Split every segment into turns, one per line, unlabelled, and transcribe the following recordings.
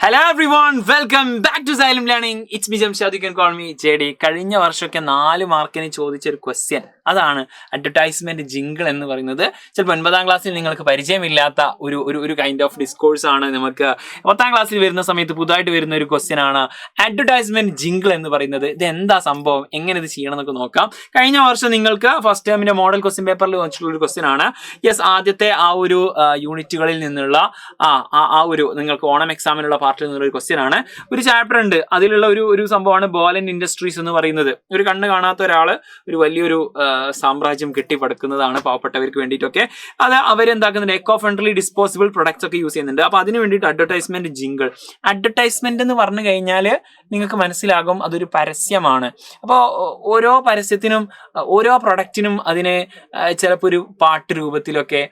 Hello everyone, welcome back to Xylem Learning. It's me Jamshad, you can call me JD. കഴിഞ്ഞ വർഷമൊക്കെ 4 മാർക്കിന് ചോദിച്ചൊരു question, അതാണ് അഡ്വർടൈസ്മെന്റ് ജിങ്കിൾ എന്ന് പറയുന്നത്. ചിലപ്പോൾ 9ാം ക്ലാസ്സിൽ നിങ്ങൾക്ക് പരിചയമില്ലാത്ത ഒരു കൈൻഡ് ഓഫ് ഡിസ്കോഴ്സ് ആണ്. നമുക്ക് 10ാം ക്ലാസ്സിൽ വരുന്ന സമയത്ത് പുതുതായിട്ട് വരുന്ന ഒരു ക്വസ്റ്റ്യൻ ആണ് അഡ്വർടൈസ്മെന്റ് ജിങ്കിൾ എന്ന് പറയുന്നത്. ഇത് എന്താ സംഭവം, എങ്ങനെ ഇത് ചെയ്യണം എന്നൊക്കെ നോക്കാം. കഴിഞ്ഞ വർഷം നിങ്ങൾക്ക് ഫസ്റ്റ് ടേമിന്റെ മോഡൽ ക്വസ്റ്റ്യൻ പേപ്പറിൽ വന്നിട്ടുള്ള ഒരു ക്വസ്റ്റ്യൻ ആണ്. യെസ്, ആദ്യത്തെ ആ ഒരു യൂണിറ്റുകളിൽ നിന്നുള്ള ആ ഒരു നിങ്ങൾക്ക് ഓണം എക്സാമിനുള്ള പാർട്ടിൽ നിന്നുള്ള ഒരു ക്വസ്റ്റ്യൻ ആണ്. ഒരു ചാപ്റ്റർ ഉണ്ട്, അതിലുള്ള ഒരു സംഭവമാണ് ബോലൻ ഇൻഡസ്ട്രീസ് എന്ന് പറയുന്നത്. ഒരു കണ്ണ് കാണാത്ത ഒരാള് ഒരു വലിയൊരു സാമ്രാജ്യം കെട്ടിപ്പടുക്കുന്നതാണ് പാവപ്പെട്ടവർക്ക് വേണ്ടിയിട്ടൊക്കെ. അത് അവരെന്താക്കുന്നുണ്ട്, എക്കോ ഫ്രണ്ട്ലി ഡിസ്പോസിബിൾ പ്രൊഡക്ട്സ് ഒക്കെ യൂസ് ചെയ്യുന്നുണ്ട്. അപ്പൊ അതിന് വേണ്ടിയിട്ട് അഡ്വർടൈസ്മെന്റ് ജിങ്കിൾ. അഡ്വർടൈസ്മെന്റ് എന്ന് പറഞ്ഞു കഴിഞ്ഞാൽ നിങ്ങൾക്ക് മനസ്സിലാകും അതൊരു പരസ്യമാണ്. അപ്പോൾ ഓരോ പരസ്യത്തിനും ഓരോ പ്രൊഡക്റ്റിനും അതിനെ ചിലപ്പോൾ ഒരു പാട്ട് രൂപത്തിലൊക്കെ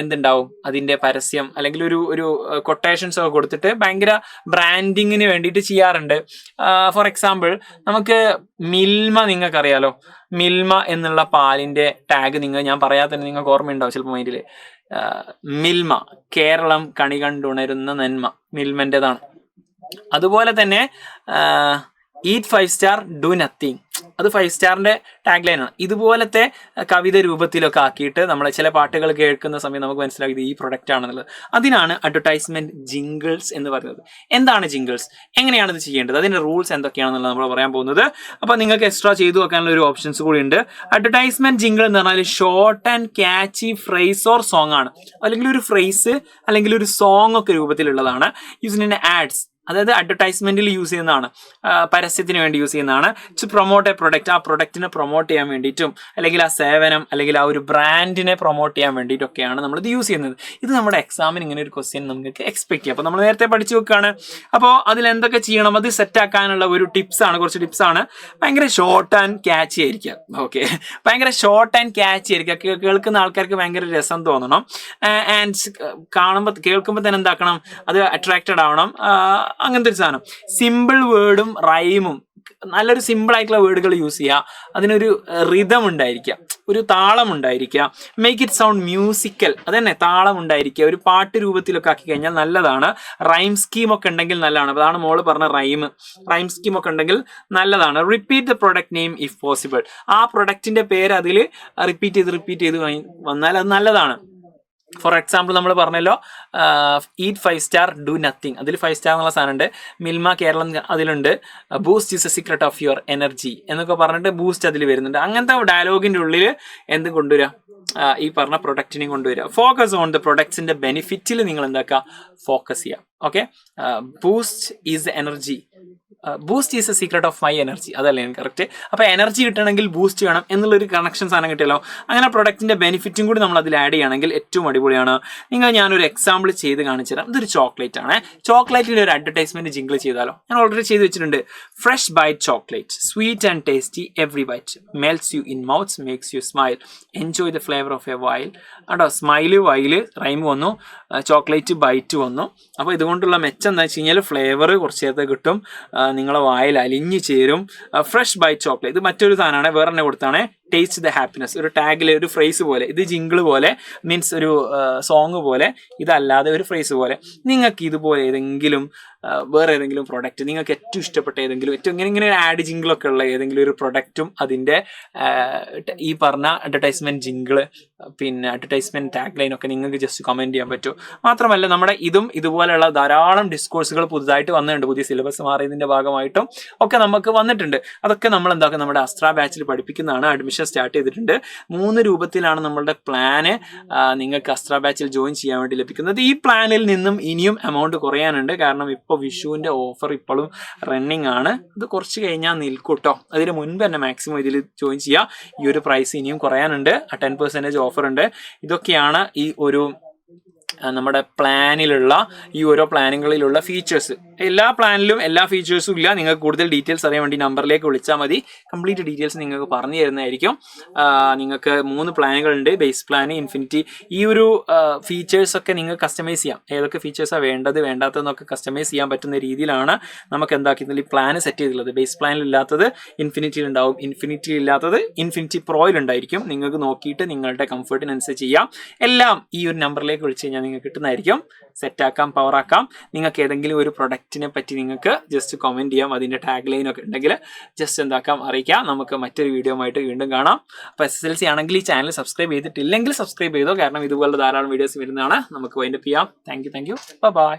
എന്തുണ്ടാവും, അതിന്റെ പരസ്യം അല്ലെങ്കിൽ ഒരു കൊട്ടേഷൻസ് ഒക്കെ കൊടുത്തിട്ട് ഭയങ്കര ബ്രാൻഡിങ്ങിന് വേണ്ടിയിട്ട് ചെയ്യാറുണ്ട്. ഫോർ എക്സാമ്പിൾ, നമുക്ക് മിൽമ നിങ്ങൾക്കറിയാലോ, മിൽമ എന്നുള്ള പാലിന്റെ ടാഗ് ഞാൻ പറയാതെ തന്നെ നിങ്ങൾക്ക് ഓർമ്മയുണ്ടാവും ചിലപ്പോൾ മൈൻഡിൽ. മിൽമ, കേരളം കണി കണ്ടുണരുന്ന നന്മ, മിൽമൻ്റെതാണ്. അതുപോലെ തന്നെ ഈറ്റ് 5 സ്റ്റാർ ഡു നത്തിങ്, അത് 5 സ്റ്റാറിന്റെ ടാഗ് ലൈനാണ്. ഇതുപോലത്തെ കവിത രൂപത്തിലൊക്കെ ആക്കിയിട്ട് നമ്മൾ ചില പാട്ടുകൾ കേൾക്കുന്ന സമയം നമുക്ക് മനസ്സിലാക്കി ഈ പ്രൊഡക്റ്റ് ആണെന്നുള്ളത്. അതിനാണ് അഡ്വർടൈസ്മെന്റ് ജിങ്കിൾസ് എന്ന് പറയുന്നത്. എന്താണ് ജിങ്കിൾസ്, എങ്ങനെയാണ് ഇത് ചെയ്യേണ്ടത്, അതിന്റെ റൂൾസ് എന്തൊക്കെയാണെന്നുള്ളത് നമ്മൾ പറയാൻ പോകുന്നത്. അപ്പൊ നിങ്ങൾക്ക് എക്സ്ട്രാ ചെയ്തു വെക്കാനുള്ള ഒരു ഓപ്ഷൻസ് കൂടി ഉണ്ട്. അഡ്വർടൈസ്മെന്റ് ജിങ്കിൾ എന്ന് പറഞ്ഞാൽ short and catchy phrase or song ആണ്, അല്ലെങ്കിൽ ഒരു ഫ്രേസ് അല്ലെങ്കിൽ ഒരു സോങ് ഒക്കെ രൂപത്തിലുള്ളതാണ്. യൂസിങ് ഇൻ ആഡ്സ്, അതായത് അഡ്വർടൈസ്മെന്റിൽ യൂസ് ചെയ്യുന്നതാണ്, പരസ്യത്തിന് വേണ്ടി യൂസ് ചെയ്യുന്നതാണ്. ടു പ്രൊമോട്ട് എ പ്രൊഡക്റ്റ്, ആ പ്രൊഡക്റ്റിനെ പ്രൊമോട്ട് ചെയ്യാൻ വേണ്ടിയിട്ടും അല്ലെങ്കിൽ ആ സേവനം അല്ലെങ്കിൽ ആ ഒരു ബ്രാൻഡിനെ പ്രൊമോട്ട് ചെയ്യാൻ വേണ്ടിയിട്ടൊക്കെയാണ് നമ്മളിത് യൂസ് ചെയ്യുന്നത്. ഇത് നമ്മുടെ എക്സാമിന് ഇങ്ങനെ ഒരു ക്വസ്റ്റ്യൻ നമുക്ക് എക്സ്പെക്ട് ചെയ്യാം. അപ്പോൾ നമ്മൾ നേരത്തെ പഠിച്ചു വെക്കുകയാണ്. അപ്പോൾ അതിൽ എന്തൊക്കെ ചെയ്യണം, അത് സെറ്റ് ആക്കാനുള്ള ഒരു ടിപ്സാണ്, കുറച്ച് ടിപ്സാണ്. ഭയങ്കര ഷോർട്ട് ആൻഡ് ക്യാച്ചി ആയിരിക്കുക. ഓക്കെ, ഭയങ്കര ഷോർട്ട് ആൻഡ് ക്യാച്ചി ആയിരിക്കുക. കേൾക്കുന്ന ആൾക്കാർക്ക് ഭയങ്കര രസം തോന്നണം. ആൻഡ് കേൾക്കുമ്പോൾ തന്നെ എന്താക്കണം, അത് അട്രാക്റ്റഡ് ആവണം. അങ്ങനത്തെ ഒരു സാധനം. സിമ്പിൾ വേർഡും റൈമും, നല്ലൊരു സിമ്പിൾ ആയിട്ടുള്ള വേർഡുകൾ യൂസ് ചെയ്യുക. അതിനൊരു റിതം ഉണ്ടായിരിക്കുക, ഒരു താളം ഉണ്ടായിരിക്കുക. മേക്ക് ഇറ്റ് സൗണ്ട് മ്യൂസിക്കൽ, അതന്നെ താളം ഉണ്ടായിരിക്കുക. ഒരു പാട്ട് രൂപത്തിലൊക്കെ ആക്കി കഴിഞ്ഞാൽ നല്ലതാണ്. റൈം സ്കീം ഒക്കെ ഉണ്ടെങ്കിൽ നല്ലതാണ്. അതാണ് മോള് പറഞ്ഞ റൈം സ്കീം ഒക്കെ ഉണ്ടെങ്കിൽ നല്ലതാണ്. Repeat the product name if possible, ആ പ്രൊഡക്റ്റിന്റെ പേര് അതിൽ റിപ്പീറ്റ് ചെയ്ത് വന്നാൽ അത് നല്ലതാണ്. ഫോർ എക്സാമ്പിൾ നമ്മൾ പറഞ്ഞല്ലോ, ഈറ്റ് 5 സ്റ്റാർ ഡു നത്തിങ്, അതിൽ 5 സ്റ്റാർ എന്നുള്ള സാധനം ഉണ്ട്. മിൽമ കേരളം അതിലുണ്ട്. Boost is A secret of your energy എന്നൊക്കെ പറഞ്ഞിട്ട് ബൂസ്റ്റ് അതിൽ വരുന്നുണ്ട്. അങ്ങനത്തെ ഡയലോഗിന്റെ ഉള്ളിൽ എന്ത് കൊണ്ടുവരിക, ഈ പറഞ്ഞ പ്രൊഡക്റ്റിനെയും കൊണ്ടുവരിക. ഫോക്കസ് ഓൺ ദ പ്രൊഡക്ട്സിന്റെ ബെനിഫിറ്റിൽ നിങ്ങൾ എന്താക്കുക, ഫോക്കസ് ചെയ്യാം. Okay, boost is energy, boost is A secret of my energy, അതല്ലേ കറക്റ്റ്. അപ്പോൾ എനർജി കിട്ടണമെങ്കിൽ ബൂസ്റ്റ് ചെയ്യണം എന്നുള്ളൊരു കണക്ഷൻ സാധനം കിട്ടിയല്ലോ. അങ്ങനെ പ്രൊഡക്റ്റിന്റെ ബെനിഫിറ്റും കൂടി നമ്മൾ അതിൽ ആഡ് ചെയ്യുകയാണെങ്കിൽ ഏറ്റവും അടിപൊളിയാണ്. ഞാനൊരു എക്സാമ്പിൾ ചെയ്ത് കാണിച്ചു തരാം. ഇതൊരു ചോക്ലേറ്റ് ആണ്. ചോക്ലേറ്റിന്റെ ഒരു അഡ്വർടൈസ്മെന്റ് ജിങ്കിൾ ചെയ്താലോ? ഞാൻ ഓൾറെഡി ചെയ്ത് വെച്ചിട്ടുണ്ട്. Fresh bite chocolate, sweet and tasty, every bite melts you in mouth, makes you smile, enjoy the flavour of a while. കേട്ടോ, സ്മൈല് വൈല് റൈം വന്നു, ചോക്ലേറ്റ് ബൈറ്റ് വന്നു. അപ്പോൾ ഇതുകൊണ്ടുള്ള മെച്ചം എന്താ വെച്ച് കഴിഞ്ഞാൽ ഫ്ലേവർ കുറച്ച് നേരത്തെ കിട്ടും, നിങ്ങളെ വായിൽ അലിഞ്ഞു ചേരും. ഫ്രഷ് ബൈറ്റ് ചോക്ലേറ്റ്, ഇത് മറ്റൊരു സാധനമാണ്, വേറെ തന്നെ കൊടുത്താണ്. ടേസ്റ്റ് ദ ഹാപ്പിനെസ്, ഒരു ടാഗിൽ ഒരു ഫ്രേസ് പോലെ, ഇത് ജിങ്കിൾ പോലെ, മീൻസ് ഒരു സോങ് പോലെ, ഇതല്ലാതെ ഒരു ഫ്രേസ് പോലെ. നിങ്ങൾക്ക് ഇതുപോലെ ഏതെങ്കിലും വേറെ ഏതെങ്കിലും പ്രൊഡക്റ്റ് നിങ്ങൾക്ക് ഏറ്റവും ഇഷ്ടപ്പെട്ട ഏതെങ്കിലും ഇങ്ങനെ ആഡ് ജിങ്കിളൊക്കെ ഉള്ള ഏതെങ്കിലും ഒരു പ്രൊഡക്റ്റും അതിൻ്റെ ഈ പറഞ്ഞ അഡ്വർടൈസ്മെന്റ് ജിങ്കിള് പിന്നെ അഡ്വർടൈസ്മെന്റ് ടാഗ് ലൈൻ ഒക്കെ നിങ്ങൾക്ക് ജസ്റ്റ് കമന്റ് ചെയ്യാൻ പറ്റും. മാത്രമല്ല നമ്മുടെ ഇതുപോലെയുള്ള ധാരാളം ഡിസ്കോഴ്സുകൾ പുതുതായിട്ട് വന്നിട്ടുണ്ട്. പുതിയ സിലബസ് മാറിയതിന്റെ ഭാഗമായിട്ടും ഒക്കെ നമുക്ക് വന്നിട്ടുണ്ട്. അതൊക്കെ നമ്മൾ എന്താക്കും, നമ്മുടെ അസ്ത്ര ബാച്ചിൽ പഠിപ്പിക്കുന്നതാണ്. അഡ്മിഷൻ സ്റ്റാർട്ട് ചെയ്തിട്ടുണ്ട്. 3 രൂപത്തിലാണ് നമ്മളുടെ പ്ലാന് നിങ്ങൾക്ക് അസ്ത്ര ബാച്ചിൽ ജോയിൻ ചെയ്യാൻ വേണ്ടി ലഭിക്കുന്നത്. ഈ പ്ലാനിൽ നിന്നും ഇനിയും എമൗണ്ട് കുറയാനുണ്ട്. കാരണം ഇപ്പോൾ വിഷുവിന്റെ ഓഫർ ഇപ്പോഴും റണ്ണിങ് ആണ്. ഇത് കുറച്ച് കഴിഞ്ഞാൽ നിൽക്കൂട്ടോ. അതിന് മുൻപ് തന്നെ മാക്സിമം ഇതിൽ ജോയിൻ ചെയ്യുക. ഈ ഒരു പ്രൈസ് ഇനിയും കുറയാനുണ്ട്. 10% ഓഫർ ഉണ്ട്. ഇതൊക്കെയാണ് ഈ ഒരു നമ്മുടെ പ്ലാനിലുള്ള ഈ ഓരോ പ്ലാനുകളിലുള്ള ഫീച്ചേഴ്സ്. എല്ലാ പ്ലാനിലും എല്ലാ ഫീച്ചേഴ്സും ഇല്ല. നിങ്ങൾക്ക് കൂടുതൽ ഡീറ്റെയിൽസ് അറിയാൻ വേണ്ടി നമ്പറിലേക്ക് വിളിച്ചാൽ മതി. കംപ്ലീറ്റ് ഡീറ്റെയിൽസ് നിങ്ങൾക്ക് പറഞ്ഞു തരുന്നതായിരിക്കും. നിങ്ങൾക്ക് 3 പ്ലാനുകളുണ്ട്, ബേസ് പ്ലാൻ, ഇൻഫിനിറ്റി. ഈ ഒരു ഫീച്ചേഴ്സ് ഒക്കെ നിങ്ങൾക്ക് കസ്റ്റമൈസ് ചെയ്യാം. ഏതൊക്കെ ഫീച്ചേഴ്സാണ് വേണ്ടാത്തതെന്നൊക്കെ കസ്റ്റമൈസ് ചെയ്യാൻ പറ്റുന്ന രീതിയിലാണ് നമുക്ക് എന്താക്കിയത് ഈ പ്ലാൻ സെറ്റ് ചെയ്തിട്ടുള്ളത്. ബേസ് പ്ലാനിൽ ഇല്ലാത്തത് ഇൻഫിനിറ്റിയിൽ ഉണ്ടാവും, ഇൻഫിനിറ്റിയിൽ ഇല്ലാത്തത് ഇൻഫിനിറ്റി പ്രോയിൽ ഉണ്ടായിരിക്കും. നിങ്ങൾക്ക് നോക്കിയിട്ട് നിങ്ങളുടെ കംഫർട്ടിനനുസരിച്ച് ചെയ്യാം. എല്ലാം ഈ ഒരു നമ്പറിലേക്ക് വിളിച്ച് കഴിഞ്ഞാൽ നിങ്ങൾക്ക് കിട്ടുന്നതായിരിക്കും. സെറ്റാക്കാം, പവറാക്കാം. നിങ്ങൾക്ക് ഏതെങ്കിലും ഒരു പ്രൊഡക്റ്റിനെ പറ്റി നിങ്ങൾക്ക് ജസ്റ്റ് കമൻറ്റ് ചെയ്യാം. അതിൻ്റെ ടാഗ് ലൈനൊക്കെ ഉണ്ടെങ്കിൽ ജസ്റ്റ് എന്താക്കാം അറിയിക്കാം. നമുക്ക് മറ്റൊരു വീഡിയോ ആയിട്ട് വീണ്ടും കാണാം. അപ്പോൾ SSLC ആണെങ്കിൽ ഈ ചാനൽ സബ്സ്ക്രൈബ് ചെയ്തിട്ടില്ലെങ്കിൽ സബ്സ്ക്രൈബ് ചെയ്തോ, കാരണം ഇതുപോലെ ധാരാളം വീഡിയോസ് വരുന്നതാണ്. നമുക്ക് വൈൻഡപ്പ് ചെയ്യാം. Thank you. ബൈ.